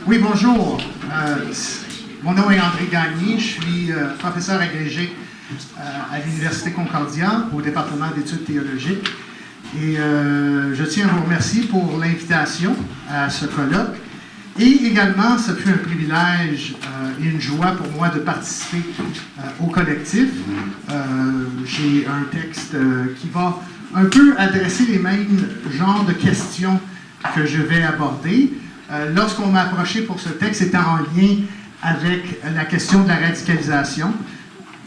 Oui, bonjour. Mon nom est André Gagné. Je suis professeur agrégé à l'Université Concordia au département d'études théologiques. Et je tiens à vous remercier pour l'invitation à ce colloque. Et également, ce fut un privilège et une joie pour moi de participer au collectif. J'ai un texte qui va un peu adresser les mêmes genres de questions que je vais aborder. Lorsqu'on m'a approché pour ce texte, c'était en lien avec la question de la radicalisation.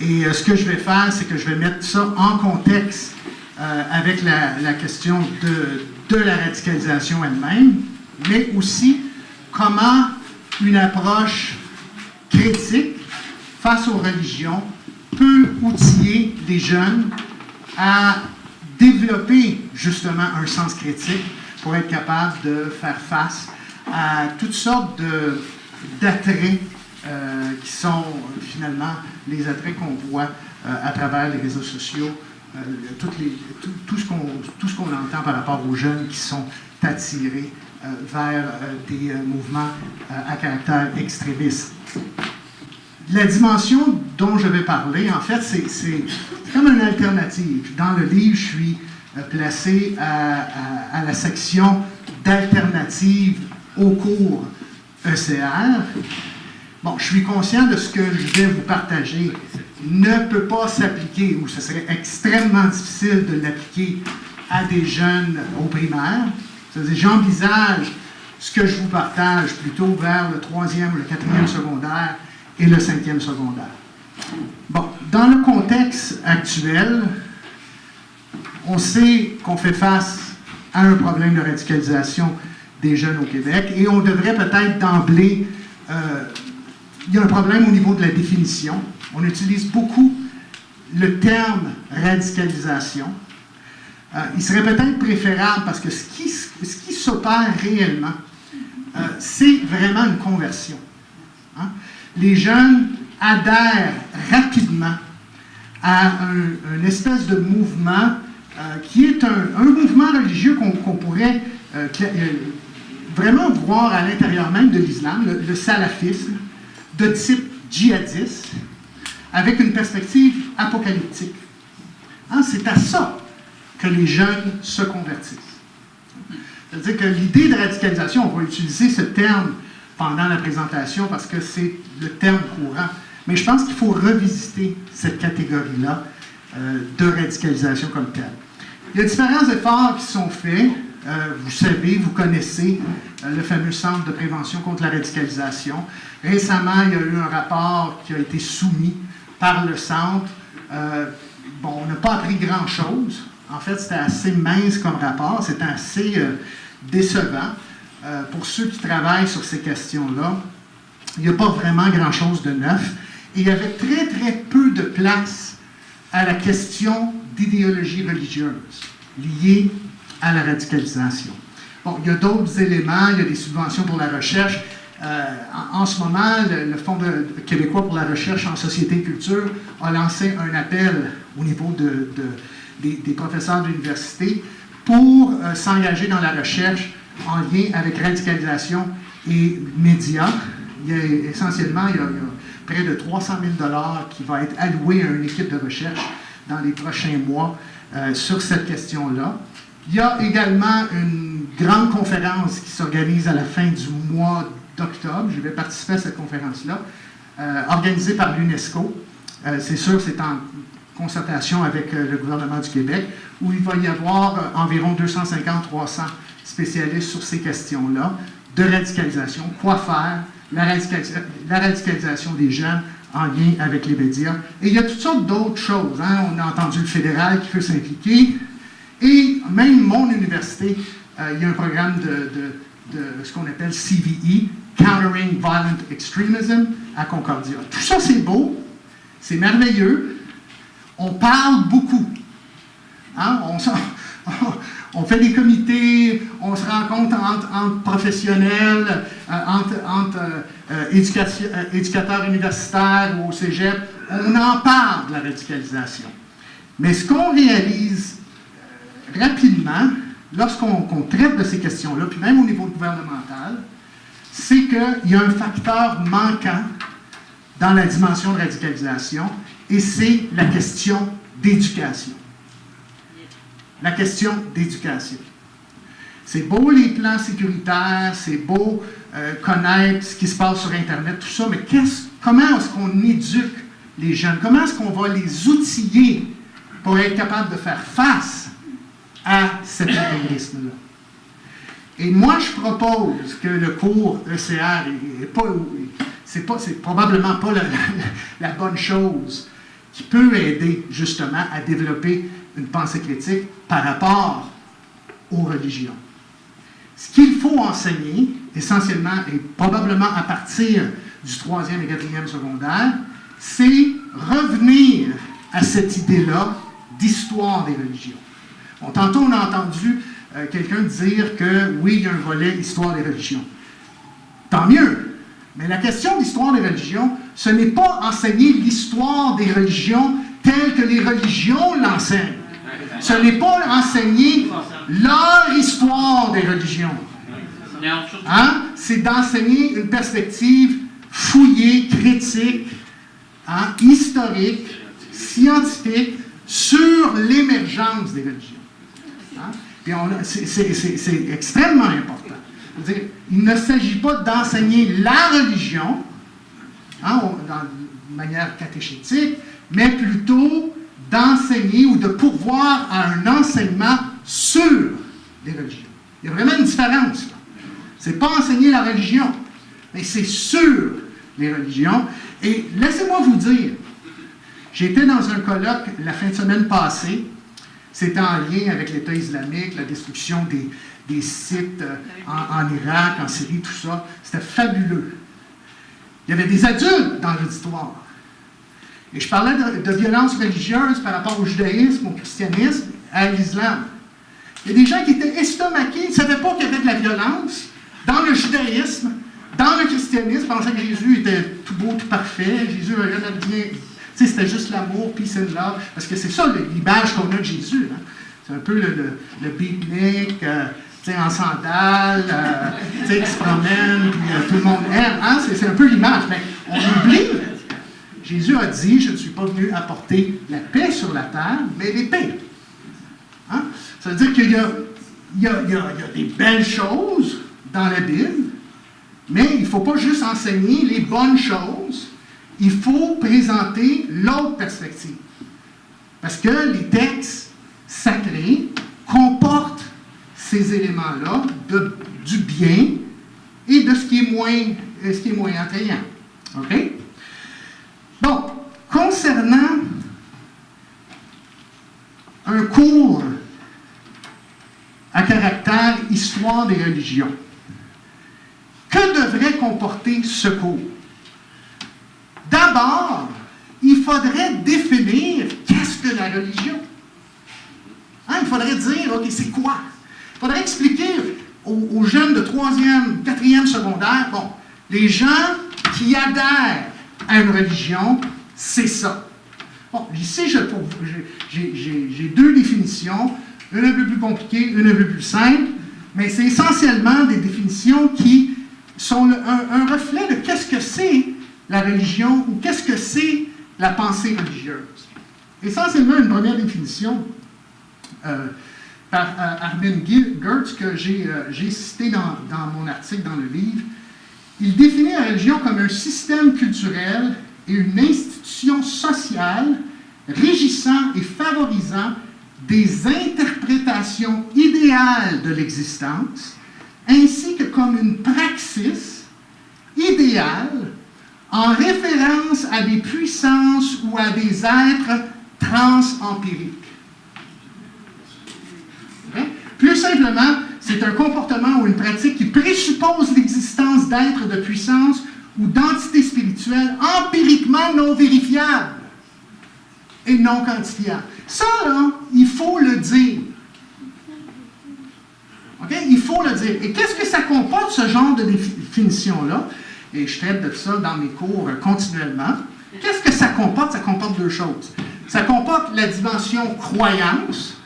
Et ce que je vais faire, c'est que je vais mettre ça en contexte avec la question de la radicalisation elle-même, mais aussi comment une approche critique face aux religions peut outiller les jeunes à développer justement un sens critique pour être capable de faire face à toutes sortes d'attraits qui sont finalement les attraits qu'on voit à travers les réseaux sociaux, tout ce qu'on entend par rapport aux jeunes qui sont attirés vers des mouvements à caractère extrémiste. La dimension dont je vais parler, en fait, c'est comme une alternative. Dans le livre, je suis placé à la section d'alternatives au cours ECR. Bon, je suis conscient de ce que je vais vous partager ne peut pas s'appliquer, ou ce serait extrêmement difficile de l'appliquer à des jeunes au primaire. C'est-à-dire, j'envisage ce que je vous partage plutôt vers le 3e ou le 4e secondaire et le 5e secondaire. Bon, dans le contexte actuel, on sait qu'on fait face à un problème de radicalisation des jeunes au Québec et on devrait peut-être d'emblée, il y a un problème au niveau de la définition. On utilise beaucoup le terme radicalisation. Il serait peut-être préférable parce que ce qui s'opère réellement, c'est vraiment une conversion. Hein? Les jeunes adhèrent rapidement à une espèce de mouvement qui est un mouvement religieux qu'on pourrait vraiment voir à l'intérieur même de l'islam, le salafisme, de type djihadiste, avec une perspective apocalyptique. Hein? C'est à ça que les jeunes se convertissent. C'est-à-dire que l'idée de radicalisation, on va utiliser ce terme pendant la présentation parce que c'est le terme courant, mais je pense qu'il faut revisiter cette catégorie-là de radicalisation comme telle. Il y a différents efforts qui sont faits. Vous savez, vous connaissez le fameux Centre de prévention contre la radicalisation. Récemment, il y a eu un rapport qui a été soumis par le Centre. Bon, on n'a pas appris grand-chose. En fait, c'était assez mince comme rapport. C'était assez décevant pour ceux qui travaillent sur ces questions-là. Il n'y a pas vraiment grand-chose de neuf. Et il y avait très, très peu de place à la question d'idéologie religieuse liée à la radicalisation. Bon, il y a d'autres éléments, il y a des subventions pour la recherche. En ce moment, le Fonds québécois pour la recherche en société et culture a lancé un appel au niveau des professeurs de l'université pour s'engager dans la recherche en lien avec radicalisation et médias. Essentiellement, il y a près de 300 000 $ qui va être alloué à une équipe de recherche dans les prochains mois sur cette question-là. Il y a également une grande conférence qui s'organise à la fin du mois d'octobre. Je vais participer à cette conférence-là, organisée par l'UNESCO. C'est sûr, c'est en concertation avec le gouvernement du Québec, où il va y avoir environ 250-300 spécialistes sur ces questions-là, de radicalisation, quoi faire, la radicalisation des jeunes en lien avec les médias. Et il y a toutes sortes d'autres choses. Hein? On a entendu le fédéral qui veut s'impliquer, et même mon université, il y a un programme de ce qu'on appelle CVE, Countering Violent Extremism, à Concordia. Tout ça, c'est beau, c'est merveilleux. On parle beaucoup. Hein? On fait des comités, on se rencontre entre professionnels, entre éducateurs universitaires ou au cégep. On en parle de la radicalisation. Mais ce qu'on réalise rapidement, lorsqu'on traite de ces questions-là, puis même au niveau gouvernemental, c'est qu'il y a un facteur manquant dans la dimension de radicalisation, et c'est la question d'éducation. La question d'éducation. C'est beau les plans sécuritaires, c'est beau connaître ce qui se passe sur Internet, tout ça, mais comment est-ce qu'on éduque les jeunes? Comment est-ce qu'on va les outiller pour être capable de faire face à cet intégrisme-là? Et moi, je propose que le cours ECR c'est probablement pas la bonne chose qui peut aider justement à développer une pensée critique par rapport aux religions. Ce qu'il faut enseigner, essentiellement et probablement à partir du 3e et 4e secondaire, c'est revenir à cette idée-là d'histoire des religions. Tantôt, on a entendu quelqu'un dire que oui, il y a un volet histoire des religions. Tant mieux. Mais la question d'histoire des religions, ce n'est pas enseigner l'histoire des religions telle que les religions l'enseignent. Ce n'est pas enseigner leur histoire des religions. Hein? C'est d'enseigner une perspective fouillée, critique, historique, scientifique, sur l'émergence des religions. Hein? Puis c'est extrêmement important. C'est-à-dire, il ne s'agit pas d'enseigner la religion de manière catéchétique, mais plutôt d'enseigner ou de pourvoir à un enseignement sur les religions. Il y a vraiment une différence. Ce n'est pas enseigner la religion, mais c'est sur les religions. Et laissez-moi vous dire, j'étais dans un colloque la fin de semaine passée. C'était en lien avec l'État islamique, la destruction des sites en Irak, en Syrie, tout ça. C'était fabuleux. Il y avait des adultes dans l'auditoire. Et je parlais de violence religieuse par rapport au judaïsme, au christianisme, à l'islam. Il y a des gens qui étaient estomaqués, ils ne savaient pas qu'il y avait de la violence dans le judaïsme, dans le christianisme, ils pensaient que Jésus était tout beau, tout parfait. Jésus avait bien. C'était juste l'amour, peace and love. Parce que c'est ça l'image qu'on a de Jésus. Hein? C'est un peu le beatnik, en sandales, qui se promène, puis tout le monde aime. Hein? C'est un peu l'image. Mais on oublie. Jésus a dit, je ne suis pas venu apporter la paix sur la terre, mais l'épée. Hein? Ça veut dire qu'il y a des belles choses dans la Bible, mais il ne faut pas juste enseigner les bonnes choses. Il faut présenter l'autre perspective. Parce que les textes sacrés comportent ces éléments-là du bien et de ce qui est moins attrayant. OK? Bon, concernant un cours à caractère histoire des religions, que devrait comporter ce cours? D'abord, il faudrait définir qu'est-ce que la religion. Hein, il faudrait dire, OK, c'est quoi? Il faudrait expliquer aux jeunes de 3e, 4e secondaire, bon, les gens qui adhèrent à une religion, c'est ça. Bon, ici, j'ai deux définitions, une un peu plus compliquée, une un peu plus simple, mais c'est essentiellement des définitions qui sont un reflet de qu'est-ce que c'est la religion ou qu'est-ce que c'est la pensée religieuse. Essentiellement, une première définition par Armin Gertz que j'ai cité dans mon article dans le livre. Il définit la religion comme un système culturel et une institution sociale régissant et favorisant des interprétations idéales de l'existence, ainsi que comme une praxis idéale en référence à des puissances ou à des êtres transempiriques. Okay? Plus simplement, c'est un comportement ou une pratique qui présuppose l'existence d'êtres de puissance ou d'entités spirituelles empiriquement non vérifiables et non quantifiables. Ça, là, il faut le dire. Okay? Il faut le dire. Et qu'est-ce que ça comporte, ce genre de définition-là? Et je traite de ça dans mes cours continuellement. Qu'est-ce que ça comporte? Ça comporte deux choses. Ça comporte la dimension croyance.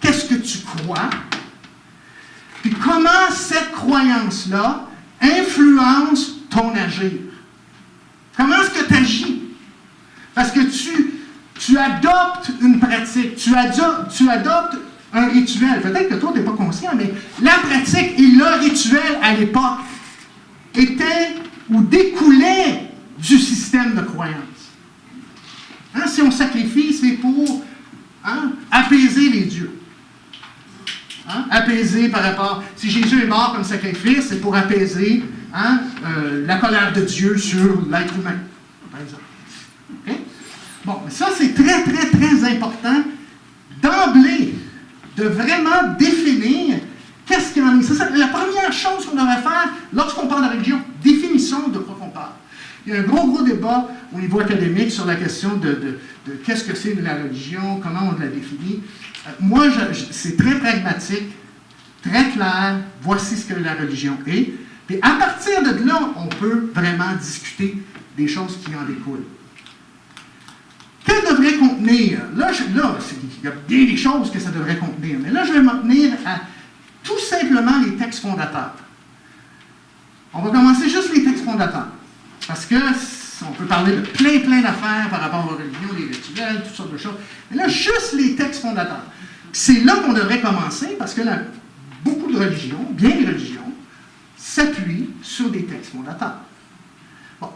Qu'est-ce que tu crois? Puis comment cette croyance-là influence ton agir. Comment est-ce que tu agis? Parce que tu adoptes une pratique, tu adoptes un rituel. Peut-être que toi, tu n'es pas conscient, mais la pratique et le rituel à l'époque étaient ou découlaient du système de croyance. Hein, si on sacrifie, c'est pour apaiser les dieux. Hein, apaiser par rapport... Si Jésus est mort comme sacrifice, c'est pour apaiser la colère de Dieu sur l'être humain, par exemple. Okay? Bon, mais ça, c'est très, très, très important d'emblée de vraiment définir qu'est-ce qu'il en est. C'est la première chose qu'on devrait faire lorsqu'on parle de religion. Définissons de quoi on parle. Il y a un gros débat au niveau académique sur la question de qu'est-ce que c'est de la religion, comment on la définit. Moi, c'est très pragmatique, très clair. Voici ce que la religion est. Et à partir de là, on peut vraiment discuter des choses qui en découlent. Que devrait contenir? Là, il y a bien des choses que ça devrait contenir, mais là, je vais m'en tenir à tout simplement les textes fondateurs. On va commencer juste les textes fondateurs. Parce que on peut parler de plein d'affaires par rapport aux religions, les rituels, toutes sortes de choses. Mais là, juste les textes fondateurs. C'est là qu'on devrait commencer, parce que là, beaucoup de religions, bien des religions, s'appuient sur des textes fondateurs. Bon.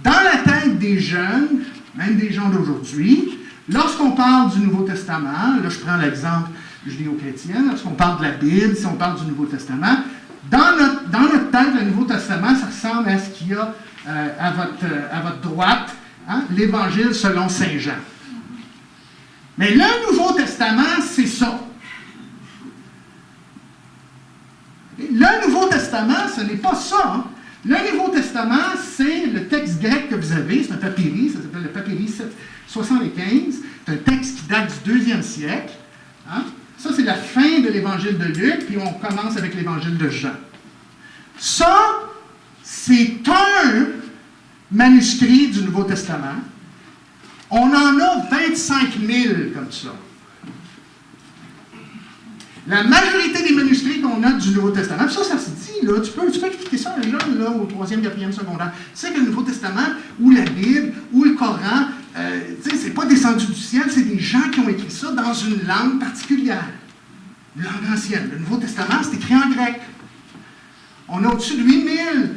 Dans la tête des jeunes, même des gens d'aujourd'hui, lorsqu'on parle du Nouveau Testament, là je prends l'exemple judéo-chrétien, lorsqu'on parle de la Bible, si on parle du Nouveau Testament, dans notre tête, le Nouveau Testament, ça ressemble à ce qu'il y a à votre droite, l'Évangile selon Saint Jean. Mais le Nouveau Testament, c'est ça. Le Nouveau Testament, ce n'est pas ça. Hein? Le Nouveau Testament, c'est le texte grec que vous avez, c'est un papyrus, ça s'appelle le papyrus 775. C'est un texte qui date du 2e siècle. Hein? Ça, c'est la fin de l'Évangile de Luc, puis on commence avec l'Évangile de Jean. Ça, c'est un manuscrit du Nouveau Testament. On en a 25 000 comme ça. La majorité des manuscrits qu'on a du Nouveau Testament, ça se dit, là, tu peux expliquer ça à un jeune là, au 3e, 4e secondaire. Tu sais que le Nouveau Testament, ou la Bible, ou le Coran, c'est pas descendu du ciel, c'est des gens qui ont écrit ça dans une langue particulière. Une langue ancienne. Le Nouveau Testament, c'est écrit en grec. On a au-dessus de 8000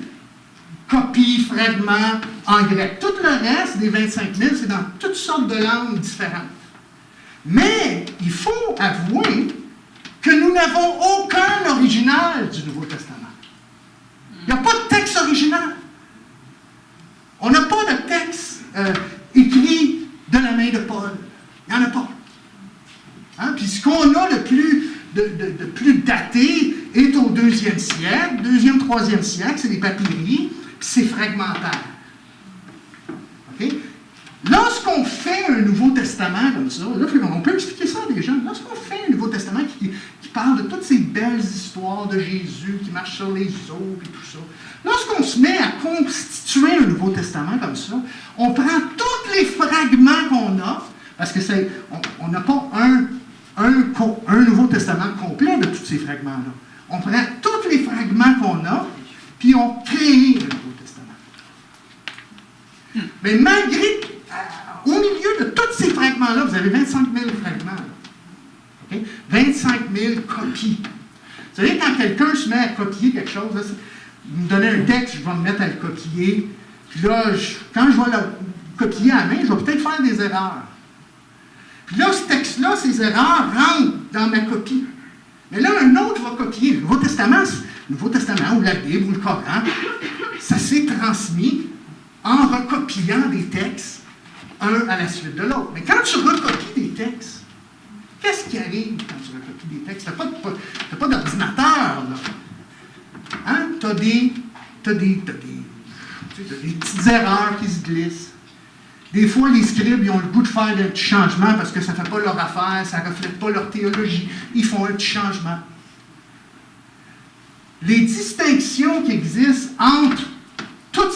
copies, fragments en grec. Tout le reste des 25 000, c'est dans toutes sortes de langues différentes. Mais il faut avouer que nous n'avons aucun original du Nouveau Testament. Il n'y a pas de texte original. On n'a pas de texte écrit de la main de Paul. Il n'y en a pas. Hein? Puis ce qu'on a de plus daté est au 2e siècle, 2e, 3e siècle, c'est des papyrus, puis c'est fragmentaire. OK? Lorsqu'on fait un Nouveau Testament comme ça, là, on peut expliquer ça à des gens, lorsqu'on fait un Nouveau Testament qui parle de toutes ces belles histoires de Jésus qui marche sur les eaux et tout ça, lorsqu'on se met à constituer un Nouveau Testament comme ça, on prend tous les fragments qu'on a, parce que on n'a pas un Nouveau Testament complet de tous ces fragments-là. On prend tous les fragments qu'on a, puis on crée un Nouveau Testament. Mais malgré, au milieu de tous ces fragments-là, vous avez 25 000 fragments. Okay? 25 000 copies. Vous savez, quand quelqu'un se met à copier quelque chose, là, vous me donnez un texte, je vais me mettre à le copier. Puis là, quand je vais le copier à la main, je vais peut-être faire des erreurs. Puis là, ce texte-là, ces erreurs rentrent dans ma copie. Mais là, un autre va copier. Le Nouveau Testament, ou la Bible, ou le Coran, ça s'est transmis en recopiant des textes, un à la suite de l'autre. Mais quand tu recopies des textes, qu'est-ce qui arrive quand tu recopies des textes? Tu n'as pas d'ordinateur, là. Hein? Tu as des petites erreurs qui se glissent. Des fois, les scribes, ils ont le goût de faire des petits changements parce que ça ne fait pas leur affaire, ça ne reflète pas leur théologie. Ils font un petit changement. Les distinctions qui existent entre tous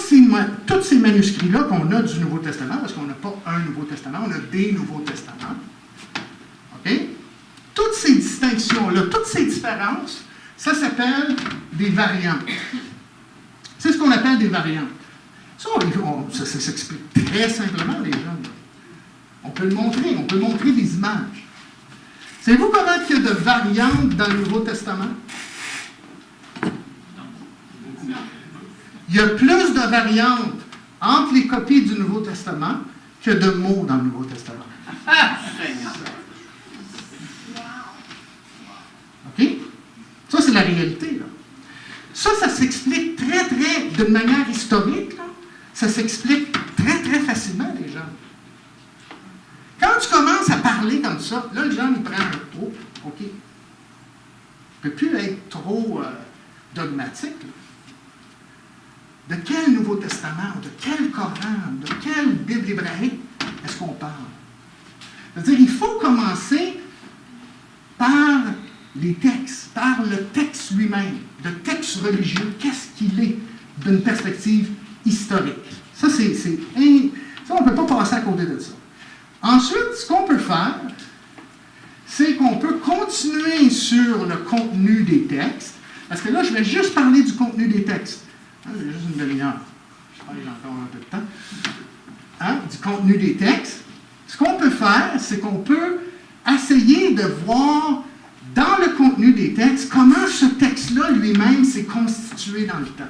ces manuscrits-là qu'on a du Nouveau Testament, parce qu'on n'a pas un Nouveau Testament, on a des Nouveaux Testaments. OK? Toutes ces distinctions-là, toutes ces différences, ça s'appelle des variantes. qu'on appelle des variantes. Ça s'explique très simplement, les gens. On peut le montrer, on peut montrer des images. Savez-vous comment il y a de variantes dans le Nouveau Testament? Il y a plus de variantes entre les copies du Nouveau Testament que de mots dans le Nouveau Testament. OK? Ça, c'est la réalité, là. Ça s'explique de manière historique, là. Ça s'explique très facilement, les gens. Quand tu commences à parler comme ça, là, le gens, il prend un trop. OK. Il ne peut plus être trop dogmatique, là. De quel Nouveau Testament, de quel Coran, de quelle Bible hébraïque est-ce qu'on parle? C'est-à-dire, il faut commencer par les textes, par le texte lui-même, le texte religieux, qu'est-ce qu'il est d'une perspective historique. Ça, on ne peut pas passer à côté de ça. Ensuite, ce qu'on peut faire, c'est qu'on peut continuer sur le contenu des textes, parce que là, je vais juste parler du contenu des textes. J'ai juste une demi-heure. Je pense que j'ai encore un peu de temps. Du contenu des textes. Ce qu'on peut faire, c'est qu'on peut essayer de voir dans le contenu des textes comment ce texte-là lui-même s'est constitué dans le temps.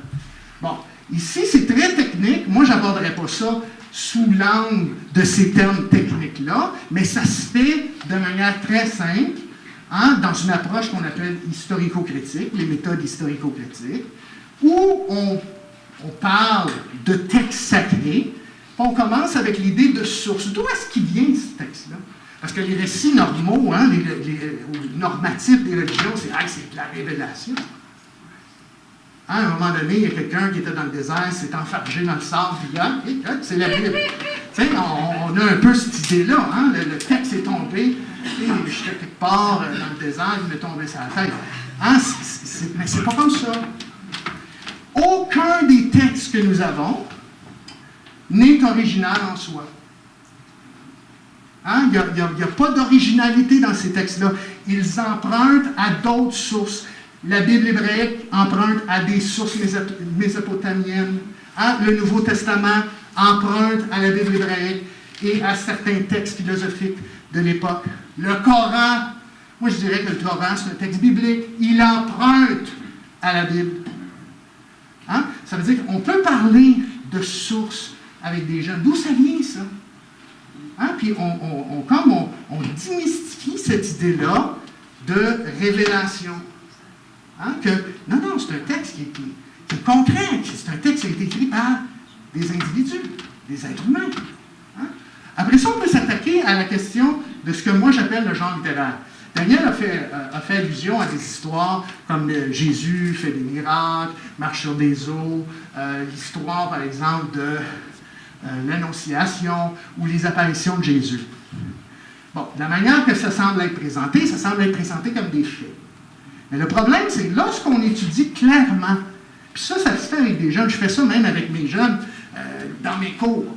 Bon, ici, c'est très technique. Moi, je n'aborderai pas ça sous l'angle de ces termes techniques-là, mais ça se fait de manière très simple, dans une approche qu'on appelle historico-critique, les méthodes historico-critiques, où on parle de textes sacrés. On commence avec l'idée de source. D'où est-ce qu'il vient, ce texte-là? Parce que les récits normaux, les normatifs des religions, c'est de la révélation. À un moment donné, il y a quelqu'un qui était dans le désert, s'est enfargé dans le sable, puis c'est la Bible. On a un peu cette idée-là. Le texte est tombé, et j'étais quelque part dans le désert, il m'est tombé sur la tête. Mais c'est pas comme ça. Aucun des textes que nous avons n'est original en soi. Il n'y a pas d'originalité dans ces textes-là. Ils empruntent à d'autres sources. La Bible hébraïque emprunte à des sources mésopotamiennes. Le Nouveau Testament emprunte à la Bible hébraïque et à certains textes philosophiques de l'époque. Le Coran, moi je dirais que le Coran, c'est un texte biblique. Il emprunte à la Bible. Ça veut dire qu'on peut parler de sources avec des gens. D'où ça vient, ça? Puis on démystifie cette idée-là de révélation. Non, c'est un texte qui est concret. C'est un texte qui a été écrit par des individus, des êtres humains. Après ça, on peut s'attaquer à la question de ce que moi j'appelle le genre littéraire. Daniel a fait allusion à des histoires comme Jésus fait des miracles, marche sur des eaux, l'histoire, par exemple, de l'Annonciation ou les apparitions de Jésus. Bon, la manière que ça semble être présenté comme des faits. Mais le problème, c'est que lorsqu'on étudie clairement, puis ça se fait avec des jeunes, je fais ça même avec mes jeunes dans mes cours,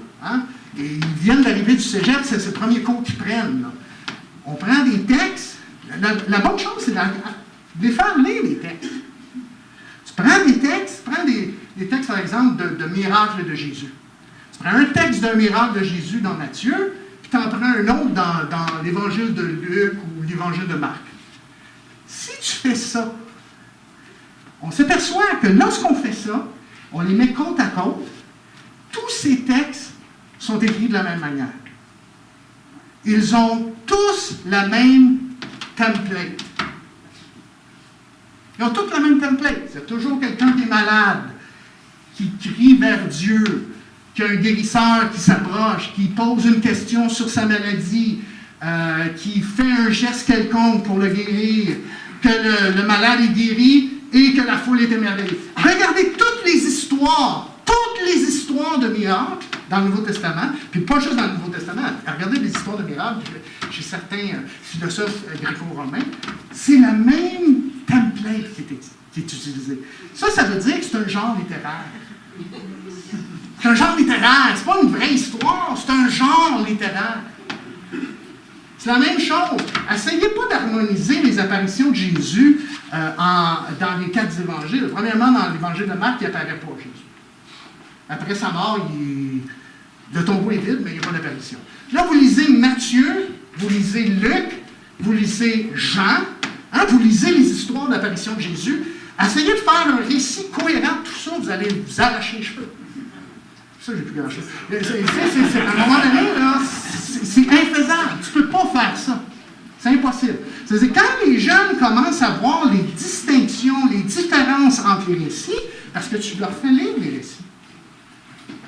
et ils viennent d'arriver du cégep, c'est le premier cours qu'ils prennent. Là. On prend des textes. La bonne chose, c'est de les faire lire, les textes. Tu prends des textes, des textes, par exemple, de miracles de Jésus. Tu prends un texte d'un miracle de Jésus dans Matthieu, puis tu en prends un autre dans l'Évangile de Luc ou l'Évangile de Marc. Si tu fais ça, on s'aperçoit que lorsqu'on fait ça, on les met côte à côte, tous ces textes sont écrits de la même manière. Ils ont tous la même template. Ils ont tous la même template. C'est toujours quelqu'un qui est malade, qui crie vers Dieu, qui a un guérisseur qui s'approche, qui pose une question sur sa maladie, qui fait un geste quelconque pour le guérir, que le malade est guéri et que la foule est émerveillée. Regardez toutes les histoires de miracles dans le Nouveau Testament, puis pas juste dans le Nouveau Testament. Regardez les histoires de miracles chez certains philosophes gréco-romains. C'est la même template qui est utilisée. Ça veut dire que c'est un genre littéraire. C'est un genre littéraire. C'est pas une vraie histoire, c'est un genre littéraire. C'est la même chose. Essayez pas d'harmoniser les apparitions de Jésus dans les 4 évangiles. Premièrement, dans l'évangile de Marc, il n'apparaît pas Jésus. Après sa mort, le tombeau est vide, mais il n'y a pas d'apparition. Là, vous lisez Matthieu, vous lisez Luc, vous lisez Jean, hein, vous lisez les histoires d'apparition de Jésus. Essayez de faire un récit cohérent de tout ça, vous allez vous arracher les cheveux. Ça, j'ai plus grand-chose. À un moment donné, là, c'est infaisable. Tu ne peux pas faire ça. C'est impossible. C'est-à-dire, quand les jeunes commencent à voir les distinctions, les différences entre les récits, parce que tu leur fais lire les récits.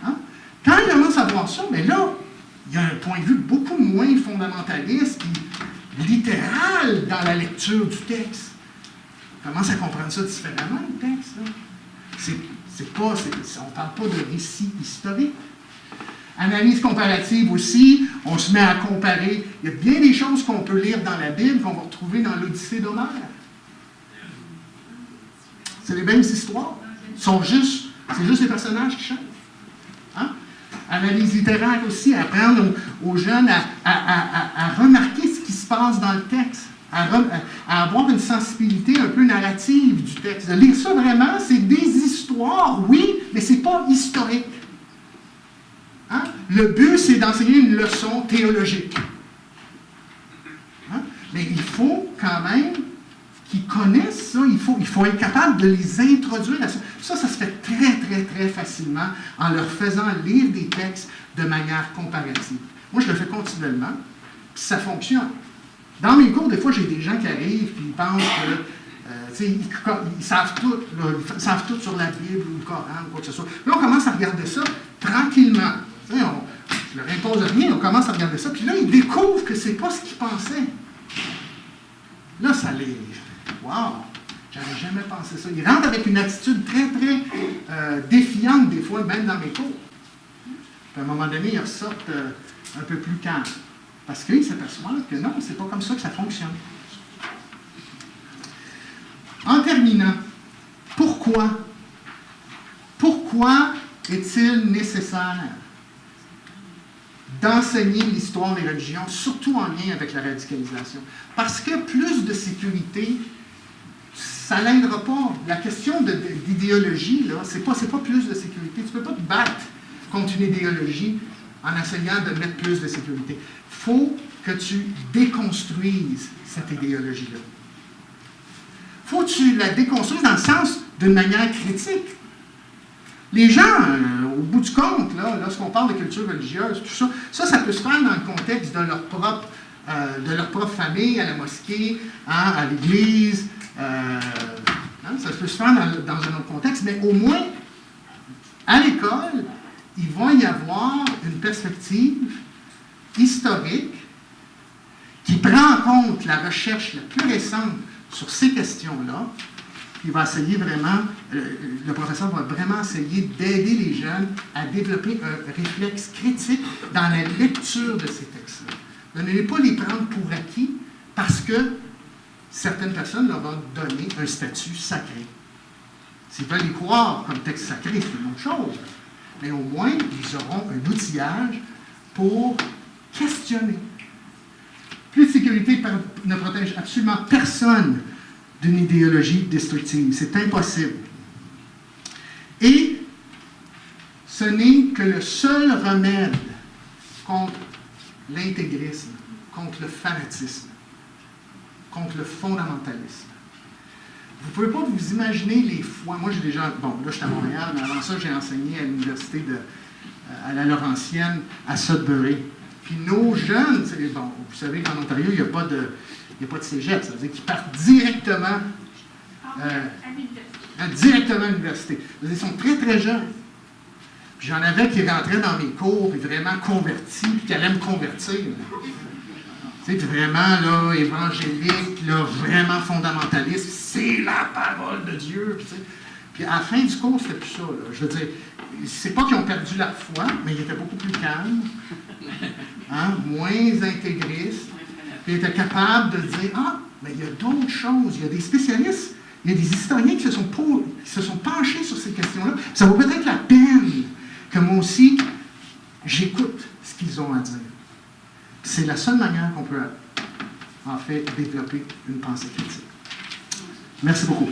Hein? Quand ils commencent à voir ça, bien là, il y a un point de vue beaucoup moins fondamentaliste et littéral dans la lecture du texte. On commence à comprendre ça différemment, le texte. Là. On ne parle pas de récit historique. Analyse comparative aussi, on se met à comparer. Il y a bien des choses qu'on peut lire dans la Bible qu'on va retrouver dans l'Odyssée d'Homère. C'est les mêmes histoires. C'est juste les personnages qui changent. Hein? Analyse littéraire aussi, apprendre aux jeunes à remarquer ce qui se passe dans le texte, à avoir une sensibilité un peu narrative du texte. De lire ça vraiment, c'est des histoires, oui, mais ce n'est pas historique. Hein? Le but, c'est d'enseigner une leçon théologique. Hein? Mais il faut quand même qu'ils connaissent ça, il faut être capable de les introduire à ça. Ça se fait très, très, très facilement en leur faisant lire des textes de manière comparative. Moi, je le fais continuellement, puis ça fonctionne. Dans mes cours, des fois, j'ai des gens qui arrivent et ils pensent que ils savent tout, là, ils savent tout sur la Bible ou le Coran ou quoi que ce soit. Là, on commence à regarder ça tranquillement. Je ne leur impose rien, on commence à regarder ça, puis là, ils découvrent que ce n'est pas ce qu'ils pensaient. Là, ça les... Wow! J'avais jamais pensé ça. Ils rentrent avec une attitude très, très défiante, des fois, même dans mes cours. Puis à un moment donné, ils ressortent un peu plus calmes. Parce qu'ils s'aperçoivent que non, c'est pas comme ça que ça fonctionne. En terminant, pourquoi est-il nécessaire d'enseigner l'histoire des religions, surtout en lien avec la radicalisation? Parce que plus de sécurité, ça n'aidera pas. La question d'idéologie, là, c'est pas plus de sécurité. Tu ne peux pas te battre contre une idéologie en essayant de mettre plus de sécurité. Il faut que tu déconstruises cette idéologie-là. Il faut que tu la déconstruises dans le sens d'une manière critique. Les gens, au bout du compte, là, lorsqu'on parle de culture religieuse, tout ça, ça peut se faire dans le contexte de leur propre famille, à la mosquée, hein, à l'église. Ça peut se faire dans un autre contexte, mais au moins, à l'école, il va y avoir une perspective historique qui prend en compte la recherche la plus récente sur ces questions-là. Il va essayer vraiment, le professeur va vraiment essayer d'aider les jeunes à développer un réflexe critique dans la lecture de ces textes-là. Ne pas les prendre pour acquis parce que certaines personnes leur ont donné un statut sacré. S'ils veulent les croire comme texte sacré, c'est une autre chose. Mais au moins, ils auront un outillage pour questionner. Plus de sécurité ne protège absolument personne d'une idéologie destructive. C'est impossible. Et ce n'est que le seul remède contre l'intégrisme, contre le fanatisme, contre le fondamentalisme. Vous ne pouvez pas vous imaginer les fois... Moi, j'ai déjà... Bon, là, je suis à Montréal, mais avant ça, j'ai enseigné à l'université à la Laurentienne, à Sudbury. Puis nos jeunes, bon, vous savez qu'en Ontario, il n'y a pas de cégep. Ça veut dire qu'ils partent directement à l'université. Ils sont très, très jeunes. Puis j'en avais qui rentraient dans mes cours, puis vraiment convertis, puis qui allaient me convertir. C'est vraiment, là, évangélique, là, vraiment fondamentaliste. C'est la parole de Dieu. Puis à la fin du cours, c'était plus ça. Là. Je veux dire, c'est pas qu'ils ont perdu la foi, mais ils étaient beaucoup plus calmes, hein, moins intégristes. Puis ils étaient capables de dire, ah, mais il y a d'autres choses. Il y a des spécialistes, il y a des historiens qui se sont penchés sur ces questions-là. Ça vaut peut-être la peine que moi aussi, j'écoute ce qu'ils ont à dire. C'est la seule manière qu'on peut, en fait, développer une pensée critique. Merci beaucoup.